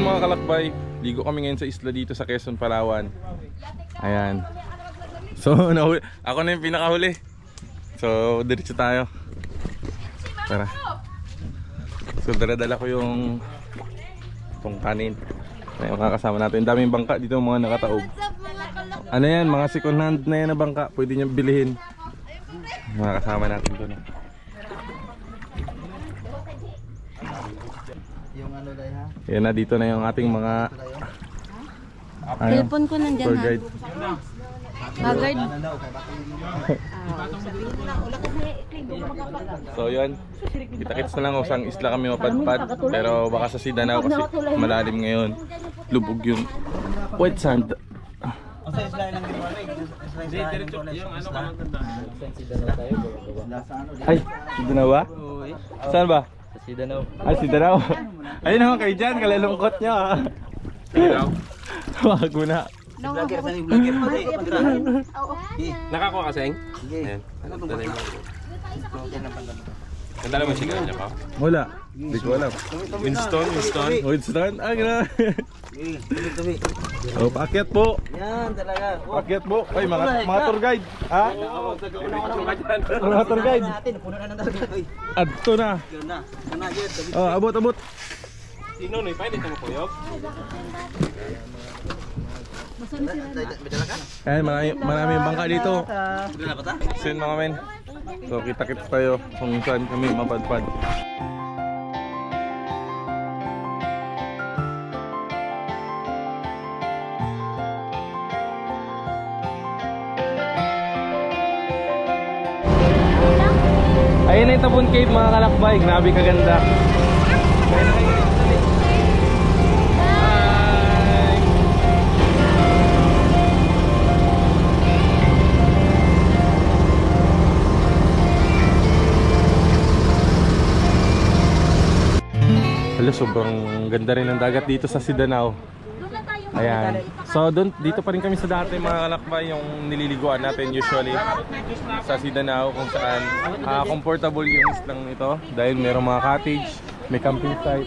yun mga kalakbay, ligo kami ngayon sa isla dito sa Quezon, Palawan. Ayan. So ako na yung pinakahuli. So diretso tayo. Tara. So dala-dala ko yung itong kanin. Ayan, makakasama natin. Daming bangka dito mga nakataob. Ano yan, mga second hand na yan na bangka. Pwede nyo bilihin. Makakasama natin doon. Yan na, dito na yung ating mga Telepon ko nandyan tour ha. guide. Bagard. So yun, kita-kits na lang kung saan isla kami mapadpad. Pero baka sa Sidanao kasi malalim ngayon. Lubog yung white sand. Ay, Sidanao ba? Saan ba? Sidanao. Ay, Sidanao. Ayun naman kayo dyan, kalalungkot nyo ha. Sidanao? Wag mo na. Nakakuha ka, Seng? Ayan. Nandala mo sigaw niya pa? Wala, hindi ko alam. Winston. Winston? Ah, gano'n. Oh, paakyat po. Yan talaga. Paakyat po. Ay, mga tour guide. Ha? Mga tour guide. Puno na ng dagat. Adto na. Oh, abot. Sino na? Pwede ka mo kuyog? Ay, marami bangka dito. Sin mga men. So kita-kits tayo kung saan kami mapadpad. Ayun na yung Tabon Cave mga kalakbay. Grabe kaganda. Sobrang ganda rin ng dagat dito sa Sidanao. Ayan. So dito pa rin kami sa dati mga kalakbay, yung nililiguan natin usually sa Sidanao, kung saan comfortable yung islang ito dahil mayroong mga cottage, may camping site.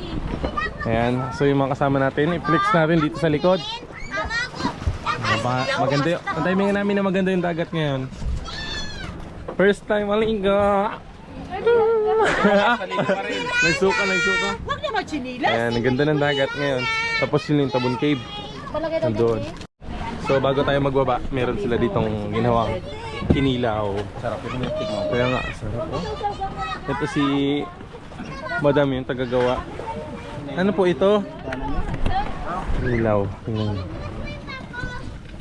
Ayan. So yung mga kasama natin, i-flex natin dito sa likod. Maganda yung, ang timing namin na maganda yung dagat ngayon. First time maligo. Nagsuka. Huwag niya machinilas. Ayan, ang ganda ng dagat ngayon. Tapos yun yung Tabon Cave. Nandun. So bago tayo magbaba, meron sila ditong ginawang kinilaw. Sarap ito yung tignan. Kaya nga, sarap po. Ito si Madam yung tagagawa. Ano po ito? Kinilaw.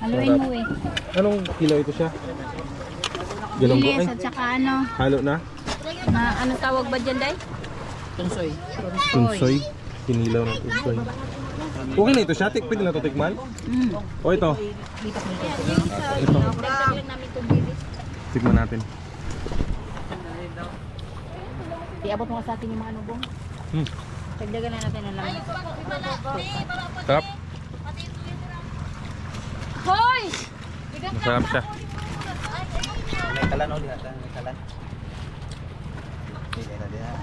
Haluin mo eh. Anong kilaw ito siya? Galunggo Bilis ay. at saka ano. Halo na? Ano tawag ba dyan, Day? Tunsoy. Kinilaw ng tunsoy. Okay na ito siya? Pwede na ito tikman? O ito? Ito. Tikman natin. Iabot mo sa atin yung mga anubong. Tagdagan na natin ang laman. Sarap. Hoy! Masarap siya. May kalan o diha. May kalan.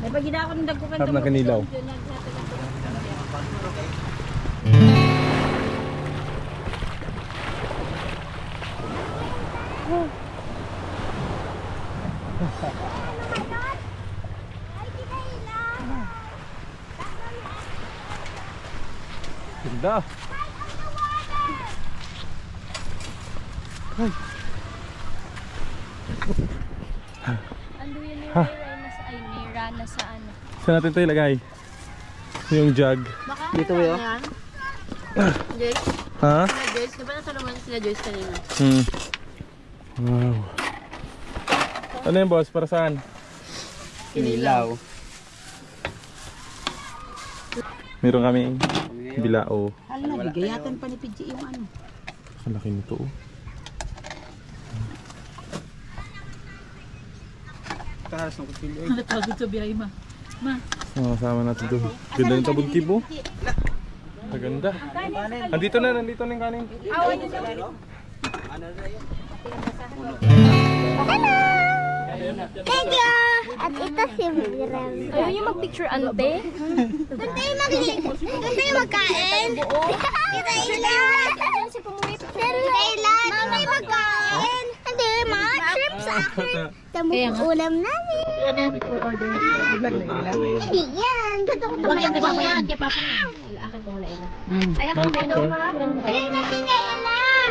May pagida ako ng dagkukan. Sarap na kinilaw. Ganda. Ay. Ano yun yung Mira na sa ano? Saan natin ito ilagay? Yung jug. Baka Dito ba yun? Joyce? Ha? Sila Joyce? Diba nasa naman sila Joyce kanina? Wow. Ano yan boss? Para saan? Kinilaw. Meron kaming bilao. Hala, bigayatan pa ni PG yung ano. Ang laki nito oh. Kaharas ng kutsilyo. Natagod sa biyahe ma. Sama natin doon. Ganda yung Tabon Cave oh. Maganda. Nandito na yung kanin. Thank you! At ito si Viram. Ayaw niyo mag-picture, ante? Doon tayo magkain. Kita ilan. Kita ilan. Mamay magkain. Hindi, mga trips akin. Tamo ulam namin. Hindi yan. Bakit ba mo yan? Kaya papa na. Akin ko wala ina. Ay, ako may naman. Kaya natin na ilan.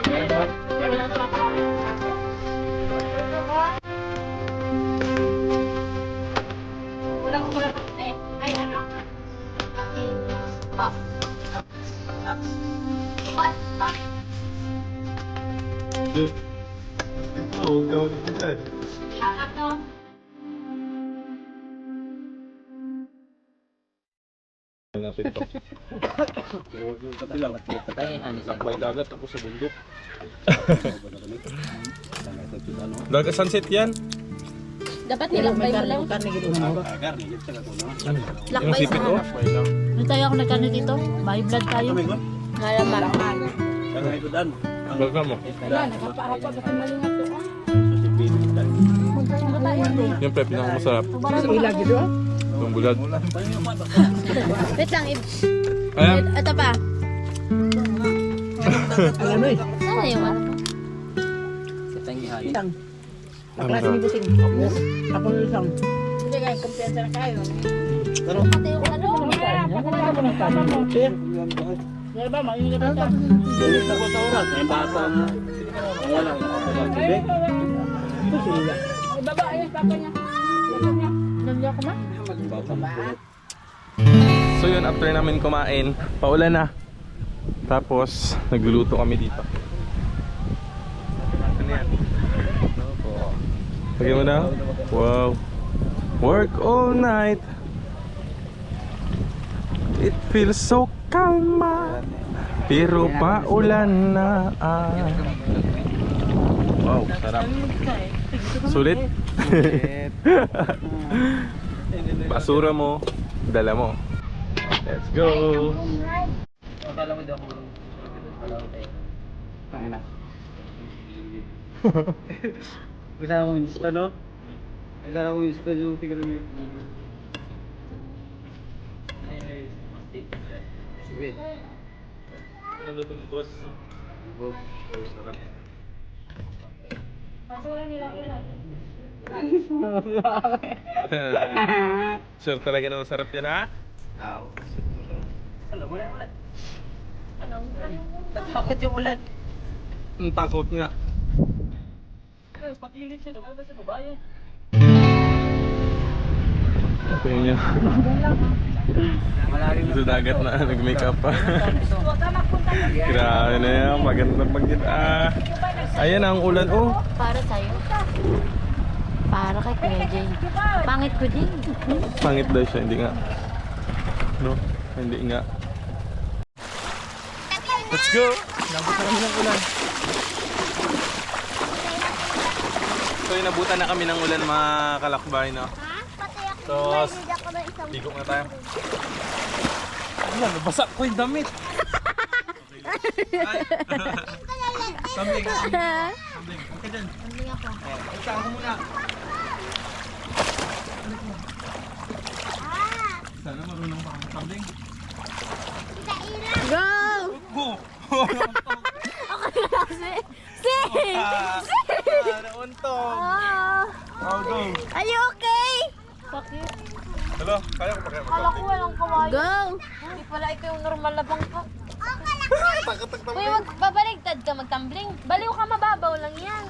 Sakbay dagat ako sa bundok. Dagat sunset yan. Dapat nilakbay mo lang. Yung sipit oh. Ano tayo ako nagkano dito? May blood tayo. Malamang. Baga mo. Wala, nakapaarap kasi malingat to. Yung pre, pinakamasarap. Ilag ito ah. Yung bulad. Wait lang. Ayan. Ito pa. Ano eh? Sana yung ano? Klase ni Busing. Ako yung isang. Hindi kayo, kumpiyansa na kayo. Ate yung ano? Di ba, maingat ka. Ibaba, ayun, papa niya. Nandiyo ako ma? So yun, after namin kumain, paulan na. Tapos, nagluluto kami dito. Ano yan? Lagyan mo na? Wow. Work all night. It feels so kalma. Pero paulan na. Wow, sarap. Sulit? Basura mo, dala mo. Let's go. Akala mo daw ako. Tangina. Kasama mo yung gusto, no? Kasama mo yung gusto, yung tigil mo yung... Sige. Ano itong boss? Bob. Sarap. Sure talaga na masarap yan ha? Alam mo na ulan. Takot yung ulan. Ang takot nga. Pakilit siya, nagpunta sa babae. Ito yun yan. Sa dagat na nag-makeup pa. Grabe na yan, maganda maganda. Ayan ang ulan oh. Para sa'yo. Para kay Kuya Jay. Pangit ko din. Pangit daw siya, hindi nga. No, hindi nga. Let's go! Nabot na kami ng ulan. So inabutan na kami ng ulan mga kalakbay, no? So, bigok na tayo. Wala, nabasa ko yung damit. Ay. Tumbling. Tumbling. Okay dyan. Hindi ako. Isa ako muna. Sana marunong pa kang tumbling. Go! Go! Okay na si! Si! Nauntong! Ah! Oh, go! Are you okay? Bakit? Hello, kaya ko pa kaya Kala ko walang kawayo. Go! Hindi pala ito yung normal na bangka. Uy, babaligtad ka magtumbling. Baliw ka, mababaw lang yan.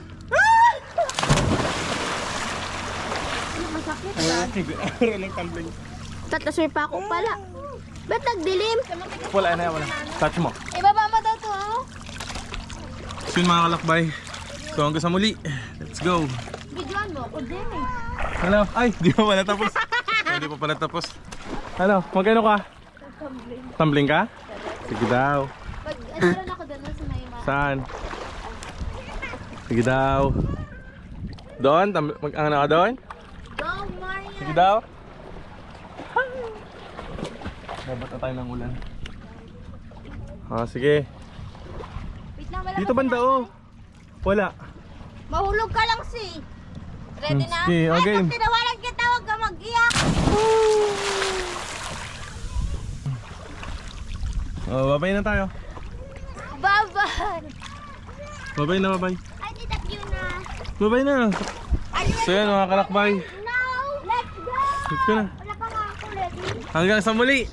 Masakit ba? Marunong tumbling. Tatasway pa ako pala. Ba't nagdilim? Wala na yan, wala. Touch mo. Ibaba mo daw to, oh. So yun mga kalakbay. So hanggang sa muli. Let's go. Videoan mo ako din eh. Hello. Ay, di pa pala tapos. Hindi pa pala tapos. Ano, magkano ka? Tumbling ka? Sige daw. Meron ako doon sa may Saan? Sige daw. Doon? Mag-ano ka doon? Go, Maria! Sige daw. Dapat na tayo ng ulan. Ah, sige. Wait lang, wala Dito banda oh. Wala. Mahulog ka lang si. Ready na? Okay, okay. Tinawalan kita, huwag ka mag-iyak. Oh, babay na tayo. Bye-bye. Babay na, babay. Ay, tita Fiona. Babay na. So yan mga kalakbay. No, let's go. Let's go na. Wala pa nga ako ready. Hanggang sa muli.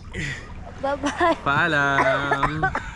Bye-bye. Paalam.